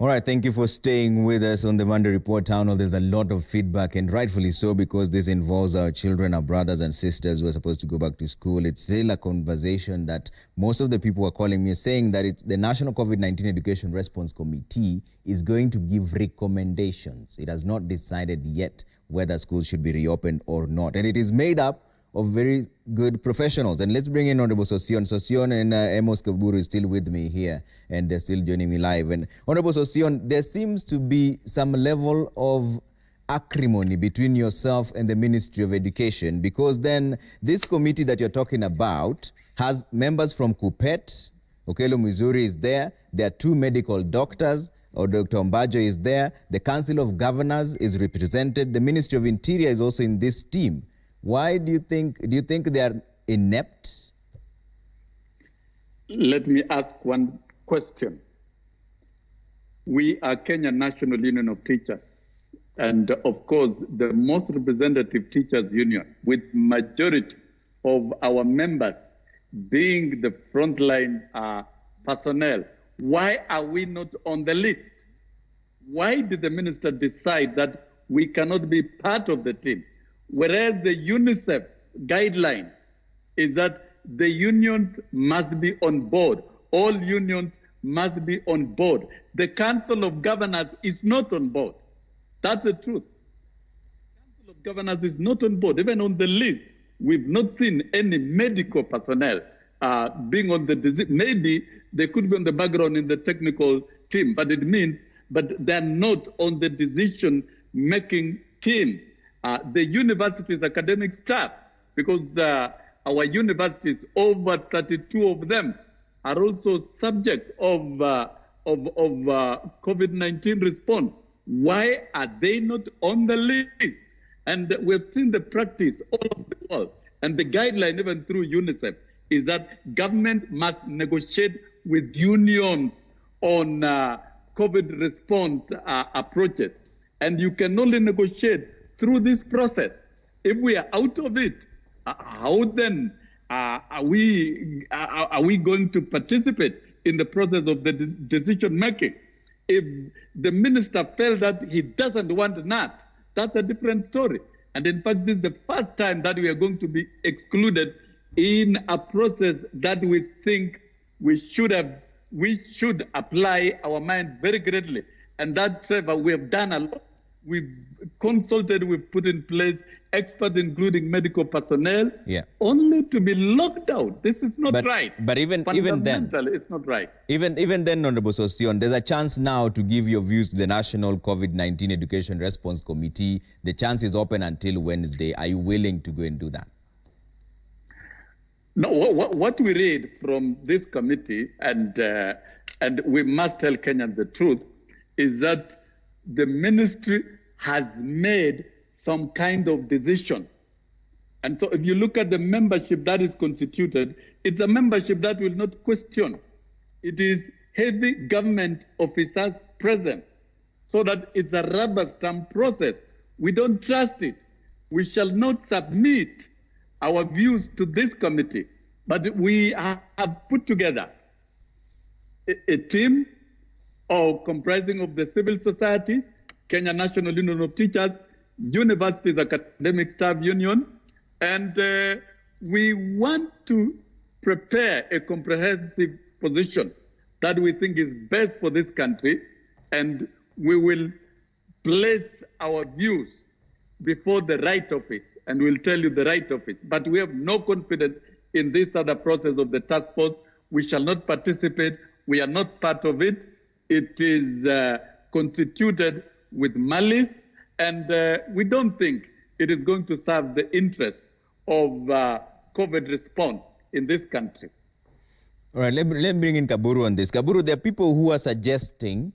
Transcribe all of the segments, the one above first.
All right, thank you for staying with us on the Monday Report Town Hall. There's a lot of feedback, and rightfully so, because this involves our children, our brothers and sisters who are supposed to go back to school. It's still a conversation that most of the people are calling me saying that it's the National COVID-19 Education Response Committee is going to give recommendations. It has not decided yet whether schools should be reopened or not, and it is made up of very good professionals. And let's bring in Honorable Sosion. Sosion and Amos Kaburu is still with me here, and they're still joining me live. And Honorable Sosion, there seems to be some level of acrimony between yourself and the Ministry of Education, because then this committee that you're talking about has members from KUPPET. Okelo Missouri is there. There are 2 medical doctors. Or Dr. Ombajo is there. The Council of Governors is represented. The Ministry of Interior is also in this team. Why do you think they are inept? Let me ask one question. We are Kenya National Union of Teachers, and of course, the most representative teachers union, with majority of our members being the frontline personnel. Why are we not on the list? Why did the minister decide that we cannot be part of the team? Whereas the UNICEF guidelines is that the unions must be on board. All unions must be on board. The Council of Governors is not on board. That's the truth. The Council of Governors is not on board. Even on the list, we've not seen any medical personnel being on the disease. Maybe they could be on the background in the technical team, but they're not on the decision-making team. The university's academic staff, because our universities, over 32 of them, are also subject of COVID-19 response. Why are they not on the list? And we've seen the practice all over the world, and the guideline even through UNICEF is that government must negotiate with unions on COVID response approaches, and you can only negotiate through this process. If we are out of it, how then are we going to participate in the process of the decision making? If the minister felt that he doesn't want KNUT, that's a different story. And in fact, this is the first time that we are going to be excluded in a process that we think we should apply our mind very greatly. And that, Trevor, we have done a lot. We've consulted, we've put in place experts, including medical personnel, only to be locked out. This is not right. But even then, it's not right. Even then, Honorable Sosion, there's a chance now to give your views to the National COVID-19 Education Response Committee. The chance is open until Wednesday. Are you willing to go and do that? No, what we read from this committee, and we must tell Kenyans the truth, is that the ministry has made some kind of decision. And so if you look at the membership that is constituted, it's a membership that will not question. It is heavy government officers present, so that it's a rubber stamp process. We don't trust it. We shall not submit our views to this committee, but we have put together a team comprising of the civil society, Kenya National Union of Teachers, Universities Academic Staff Union, and we want to prepare a comprehensive position that we think is best for this country, and we will place our views before the right office, and we'll tell you the right office. But we have no confidence in this other process of the task force. We shall not participate. We are not part of it. It is constituted with malice, and we don't think it is going to serve the interest of COVID response in this country. All right, let me bring in Kaburu on this. Kaburu, there are people who are suggesting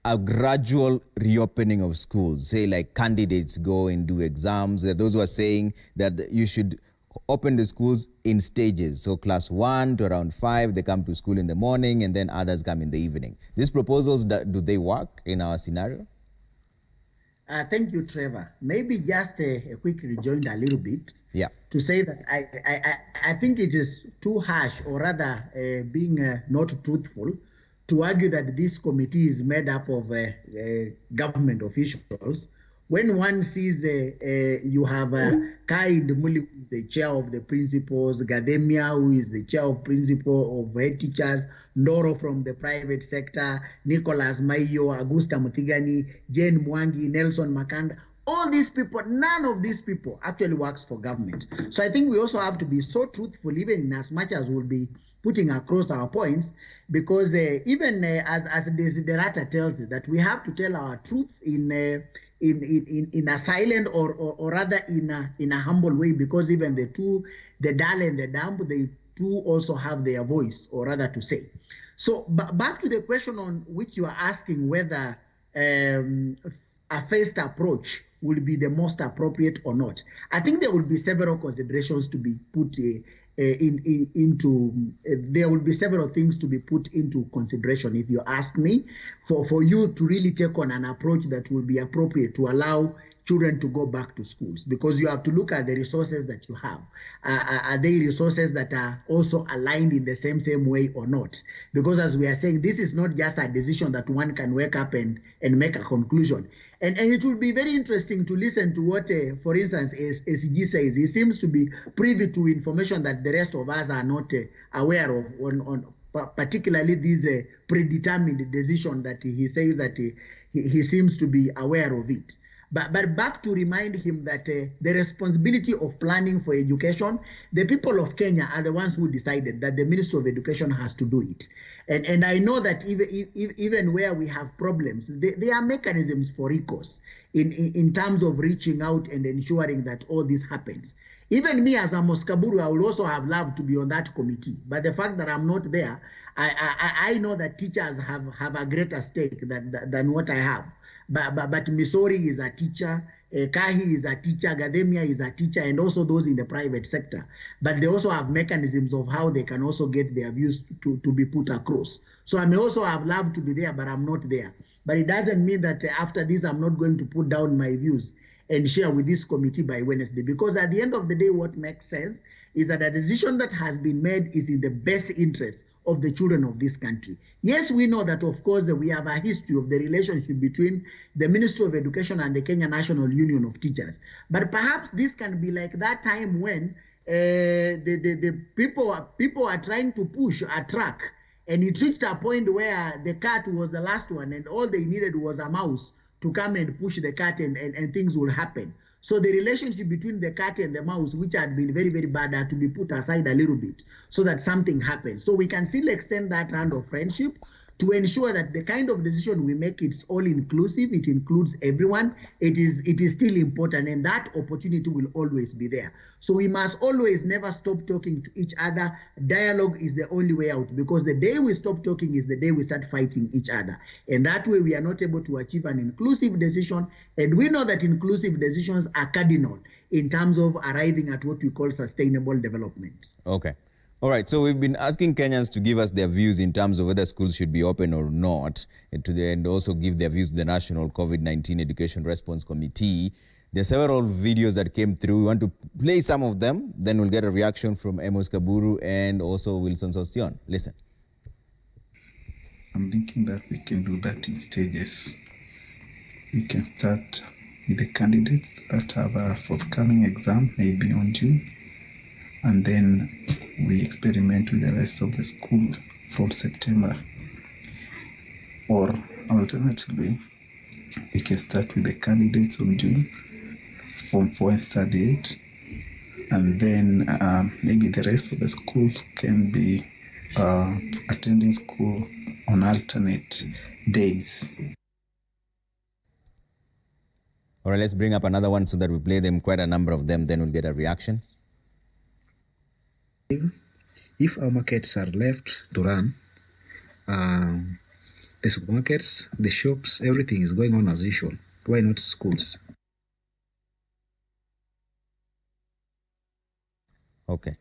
a gradual reopening of schools, say like candidates go and do exams. There are those who are saying that you should open the schools in stages. So class 1 to around 5, they come to school in the morning, and then others come in the evening. These proposals, do they work in our scenario? Thank you, Trevor. Maybe just a quick rejoinder a little bit to say that I think it is too harsh, or rather being not truthful, to argue that this committee is made up of government officials. When one sees you have Kai Ndumuli, who is the chair of the principals, Gademia, who is the chair of principal of head teachers, Ndoro from the private sector, Nicholas Maiyo, Augusta Mutigani, Jane Mwangi, Nelson Makanda, all these people, none of these people actually works for government. So I think we also have to be so truthful, even in as much as we'll be putting across our points, because even as Desiderata tells it, that we have to tell our truth in a silent or rather in a humble way, because even the dull and the dumb, they too also have their voice, or rather to say. So back to the question on which you are asking, whether a phased approach will be the most appropriate or not. I think there will be several considerations to be put there will be several things to be put into consideration, if you ask me, for you to really take on an approach that will be appropriate to allow children to go back to schools, because you have to look at the resources that you have. Are they resources that are also aligned in the same way or not? Because as we are saying, this is not just a decision that one can wake up and make a conclusion. And it will be very interesting to listen to what, for instance, SG says. He seems to be privy to information that the rest of us are not aware of, on particularly this predetermined decision that he says that he seems to be aware of it. But back to remind him that the responsibility of planning for education, the people of Kenya are the ones who decided that the Ministry of Education has to do it. And I know that even where we have problems, there are mechanisms for recourse in terms of reaching out and ensuring that all this happens. Even me as Amos Kaburu, I would also have loved to be on that committee. But the fact that I'm not there, I know that teachers have a greater stake than what I have. But Missouri is a teacher, Kahi is a teacher, Gademia is a teacher, and also those in the private sector. But they also have mechanisms of how they can also get their views to be put across. So I may also have loved to be there, but I'm not there. But it doesn't mean that after this, I'm not going to put down my views and share with this committee by Wednesday. Because at the end of the day, what makes sense is that a decision that has been made is in the best interest of the children of this country. Yes, we know that, of course, that we have a history of the relationship between the Ministry of Education and the Kenya National Union of Teachers. But perhaps this can be like that time when the people are trying to push a truck, and it reached a point where the cat was the last one, and all they needed was a mouse to come and push the cat, and things will happen. So the relationship between the cat and the mouse, which had been very, very bad, had to be put aside a little bit so that something happens. So we can still extend that hand of friendship to ensure that the kind of decision we make, it's all inclusive, it includes everyone. It is still important, and that opportunity will always be there. So we must always never stop talking to each other. Dialogue is the only way out, because the day we stop talking is the day we start fighting each other. And that way we are not able to achieve an inclusive decision. And we know that inclusive decisions are cardinal in terms of arriving at what we call sustainable development. Okay. All right, so we've been asking Kenyans to give us their views in terms of whether schools should be open or not, and also give their views to the National COVID-19 Education Response Committee. There are several videos that came through. We want to play some of them, then we'll get a reaction from Amos Kaburu and also Wilson Sosion. Listen. I'm thinking that we can do that in stages. We can start with the candidates that have a forthcoming exam, maybe on June. And then we experiment with the rest of the school from September. Or alternatively, we can start with the candidates on June, Form 4 and Study 8, and then maybe the rest of the schools can be attending school on alternate days. All right, let's bring up another one so that we play them, quite a number of them, then we'll get a reaction. If our markets are left to run, the supermarkets, the shops, everything is going on as usual. Why not schools? Okay,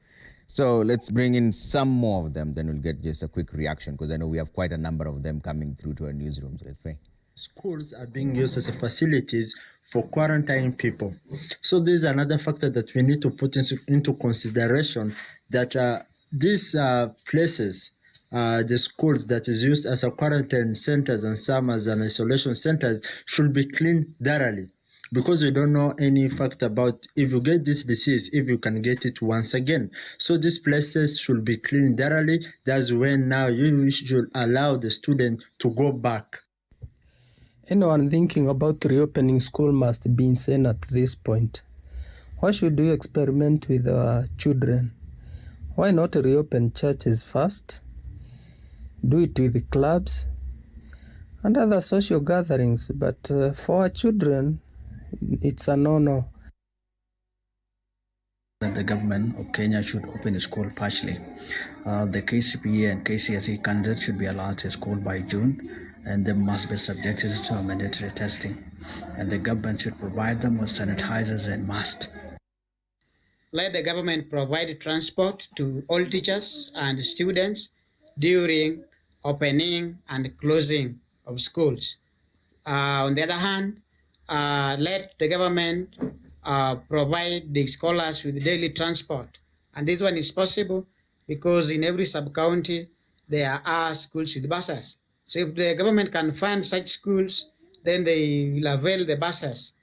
so let's bring in some more of them, then we'll get just a quick reaction, because I know we have quite a number of them coming through to our newsrooms. Let's pray. Schools are being used as facilities for quarantining people. So this is another factor that we need to put into consideration, that these places the schools that is used as a quarantine centers and some as an isolation centers should be cleaned thoroughly, because we don't know any fact about if you get this disease, if you can get it once again. So these places should be cleaned thoroughly. That's when now you should allow the student to go back. Anyone thinking about reopening school must be insane at this point. Why should we experiment with our children? Why not reopen churches first? Do it with clubs and other social gatherings, but for our children, it's a no-no. That the government of Kenya should open the school partially. The KCPE and KCSE candidates should be allowed to school by June, and they must be subjected to mandatory testing. And the government should provide them with sanitizers and masks. Let the government provide transport to all teachers and students during opening and closing of schools. On the other hand, let the government provide the scholars with daily transport. And this one is possible because in every sub-county there are schools with buses. So if the government can fund such schools, then they will avail the buses.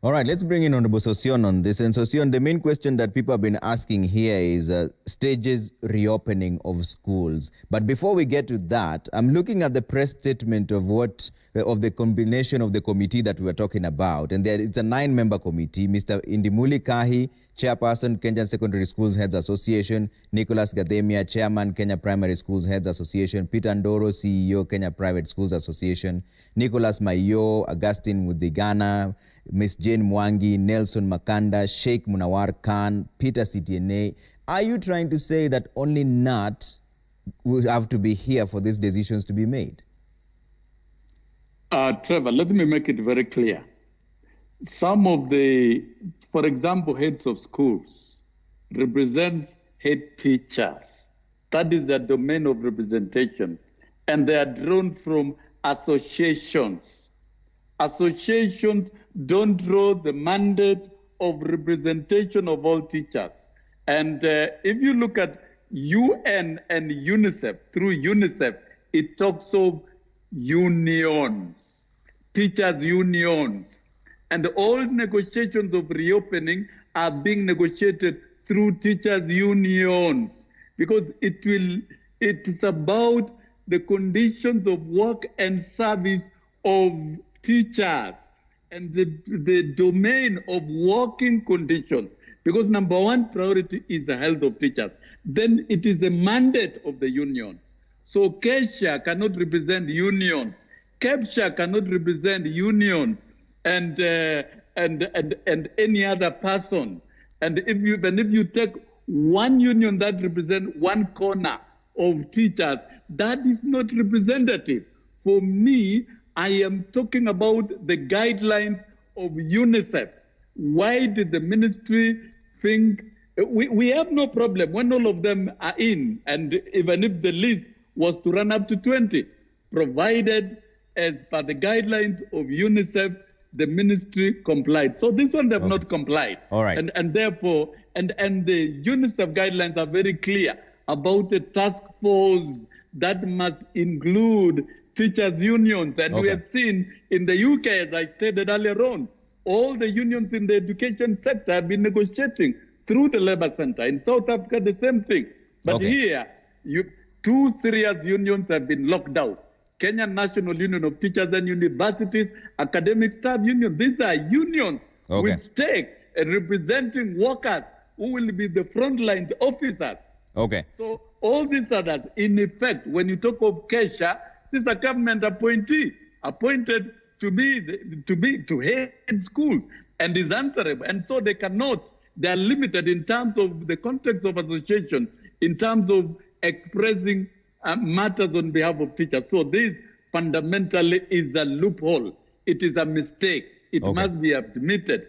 All right, let's bring in Honorable Sosion on this. And Sosion, the main question that people have been asking here is stages reopening of schools. But before we get to that, I'm looking at the press statement of the combination of the committee that we were talking about. And it's a 9-member committee. Mr. Indimuli Kahi, Chairperson, Kenyan Secondary Schools Heads Association; Nicholas Gademia, Chairman, Kenya Primary Schools Heads Association; Peter Ndoro, CEO, Kenya Private Schools Association; Nicholas Mayo, Augustine Mudigana, Ms. Jane Mwangi, Nelson Makanda, Sheikh Munawar Khan, Peter Citiene. Are you trying to say that only KNUT will have to be here for these decisions to be made? Trevor, let me make it very clear. Some of the, for example, heads of schools represents head teachers. That is the domain of representation. And they are drawn from associations. Associations don't draw the mandate of representation of all teachers. And if you look at UN and UNICEF, through UNICEF, it talks of unions, teachers' unions. And all negotiations of reopening are being negotiated through teachers' unions, because it's about the conditions of work and service of teachers and the domain of working conditions. Because number one priority is the health of teachers. Then it is a mandate of the unions. So KESHA cannot represent unions. KEPSHA cannot represent unions and any other person. And if you take one union that represents one corner of teachers, that is not representative. For me, I am talking about the guidelines of UNICEF. Why did the ministry think we have no problem when all of them are in, and even if the list was to run up to 20, provided as per the guidelines of UNICEF, the ministry complied. So this one they have not complied. All right. And therefore, and the UNICEF guidelines are very clear about a task force that must include teachers' unions. And we have seen in the UK, as I stated earlier on, all the unions in the education sector have been negotiating through the Labour Centre. In South Africa, the same thing. But here, two serious unions have been locked out. Kenyan National Union of Teachers and Universities, Academic Staff Union. These are unions with stake and representing workers who will be the frontline officers. So all these others, in effect, when you talk of KESHA, this is a government appointee, appointed to head schools and is answerable. And so they are limited in terms of the context of association, in terms of expressing matters on behalf of teachers. So this fundamentally is a loophole. It is a mistake. It must be admitted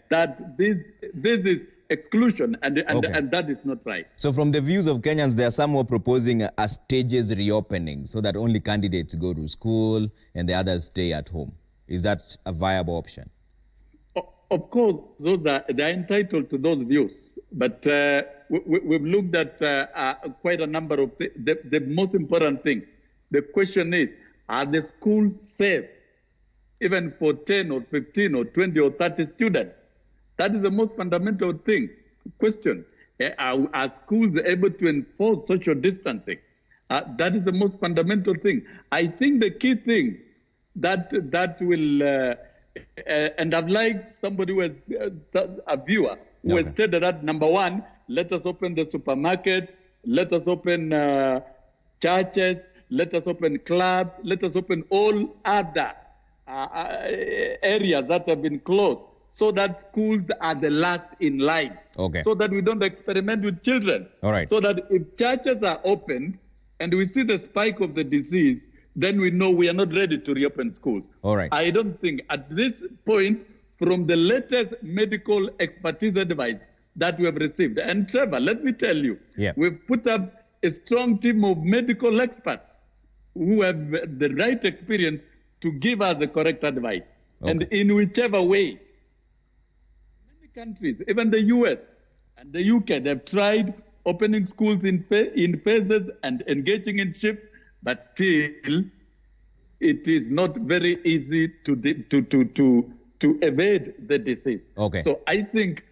that this is exclusion, and that is not right. So from the views of Kenyans, there are some who are proposing a stages reopening so that only candidates go to school and the others stay at home. Is that a viable option? Of course, they are entitled to those views. But we've looked at quite a number of the most important thing. The question is, are the schools safe, even for 10 or 15 or 20 or 30 students? That is the most fundamental question. Are schools able to enforce social distancing? That is the most fundamental thing. I think the key thing that will, and I've liked somebody who has, a viewer, who has stated that, number one, let us open the supermarkets, let us open churches, let us open clubs, let us open all other areas that have been closed, so that schools are the last in line. Okay. So that we don't experiment with children. All right. So that if churches are opened and we see the spike of the disease, then we know we are not ready to reopen schools. All right. I don't think at this point, from the latest medical expertise advice that we have received, and Trevor, let me tell you, we've put up a strong team of medical experts who have the right experience to give us the correct advice. Okay. And in whichever way, many countries, even the US and the UK, they've tried opening schools in phases and engaging in shifts, but still, it is not very easy to evade the disease. Okay. So I think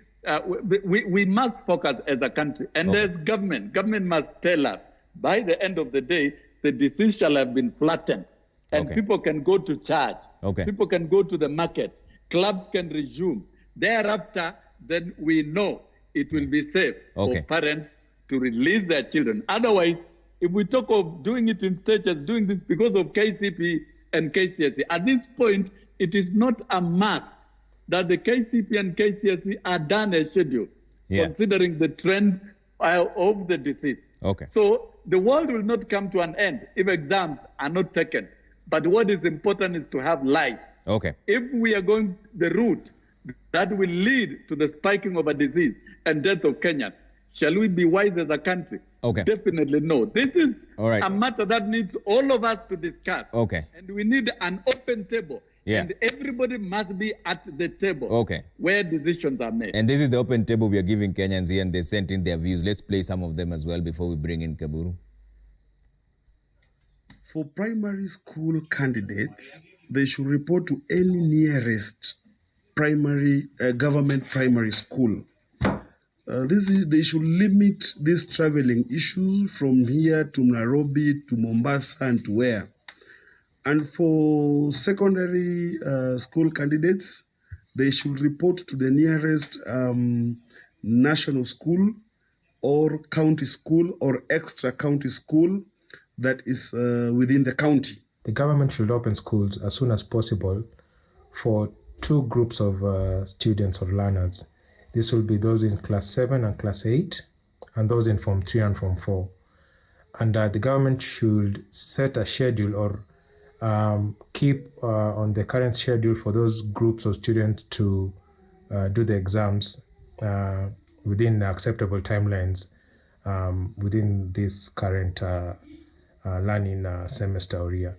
we must focus as a country, and as government must tell us, by the end of the day, the disease shall have been flattened, and people can go to church, people can go to the market, clubs can resume. Thereafter, then we know it will be safe for parents to release their children. Otherwise, if we talk of doing it in stages, doing this because of KCP and KCSE, at this point, it is not a must that the KCP and KCSE are done as scheduled, considering the trend of the disease. Okay. So the world will not come to an end if exams are not taken. But what is important is to have lives. Okay. If we are going the route that will lead to the spiking of a disease and death of Kenyans, shall we be wise as a country? Okay. Definitely no. This is right. a matter that needs all of us to discuss. Okay. And we need an open table. Yeah. And everybody must be at the table Okay. where decisions are made. And this is the open table we are giving Kenyans here, and they sent in their views. Let's play some of them as well before we bring in Kaburu. For primary school candidates, they should report to any nearest primary government primary school. They should limit these traveling issues from here to Nairobi to Mombasa and to where. And for secondary school candidates, they should report to the nearest national school or county school or extra county school that is within the county. The government should open schools as soon as possible for two groups of students or learners. This will be those in class 7 and class 8, and those in form 3 and form 4. And the government should set a schedule or keep on the current schedule for those groups of students to do the exams within the acceptable timelines within this current learning semester or year.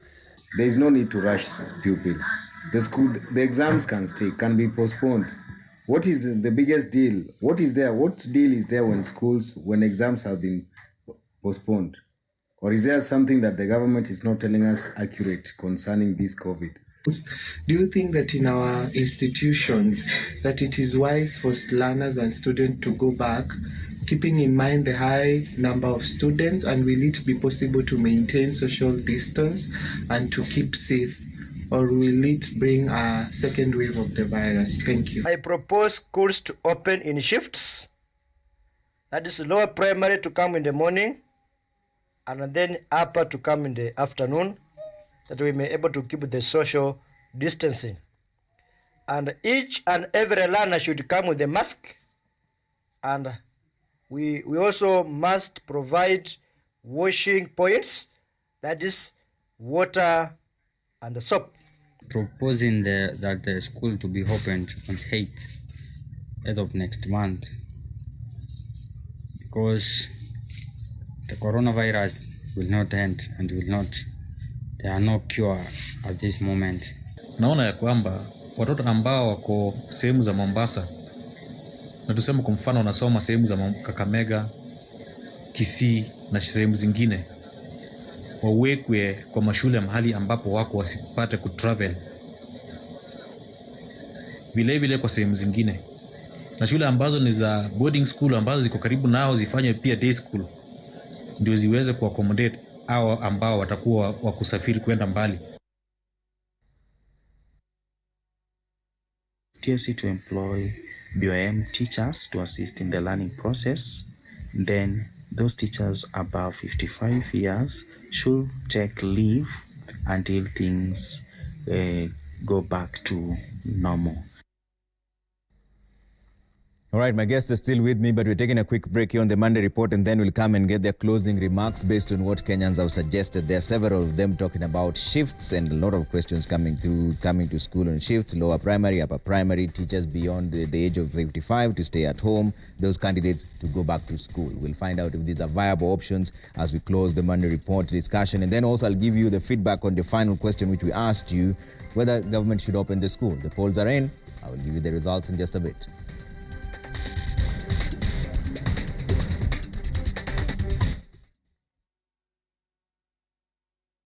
There is no need to rush pupils. The exams can be postponed. What is the biggest deal? What deal is there when exams have been postponed? Or is there something that the government is not telling us accurate concerning this COVID? Do you think that in our institutions that it is wise for learners and students to go back, keeping in mind the high number of students, and will it be possible to maintain social distance and to keep safe? Or will it bring a second wave of the virus? Thank you. I propose schools to open in shifts. That is lower primary to come in the morning and then upper to come in the afternoon, that we may be able to keep the social distancing. And each and every learner should come with a mask. And we also must provide washing points, that is water and soap. Proposing that the school to be opened on 8th of next month, because the coronavirus will not end and there are no cure at this moment. Naona ya kwamba watoto ambao wako sehemu za Mombasa na tuseme kwa mfano wanasoma sehemu za Kakamega, Kisii na sehemu zingine, wawekwe kwa mashule mahali ambapo wako wasipate kutravel. Vile kwa sehemu zingine, na shule ambazo ni za boarding school ambazo ziko karibu nao zifanye pia day school, ndio ziweze kuaccommodate hao ambao watakuwa wakusafiri kwenda mbali. TSC to employ BOM teachers to assist in the learning process. Then those teachers above 55 years should take leave until things go back to normal. All right, my guests are still with me, but we're taking a quick break here on the Monday Report, and then we'll come and get their closing remarks based on what Kenyans have suggested. There are several of them talking about shifts and a lot of questions coming to school on shifts, lower primary, upper primary, teachers beyond the age of 55 to stay at home, those candidates to go back to school. We'll find out if these are viable options as we close the Monday Report discussion. And then also I'll give you the feedback on the final question which we asked you, whether government should open the school. The polls are in. I will give you the results in just a bit.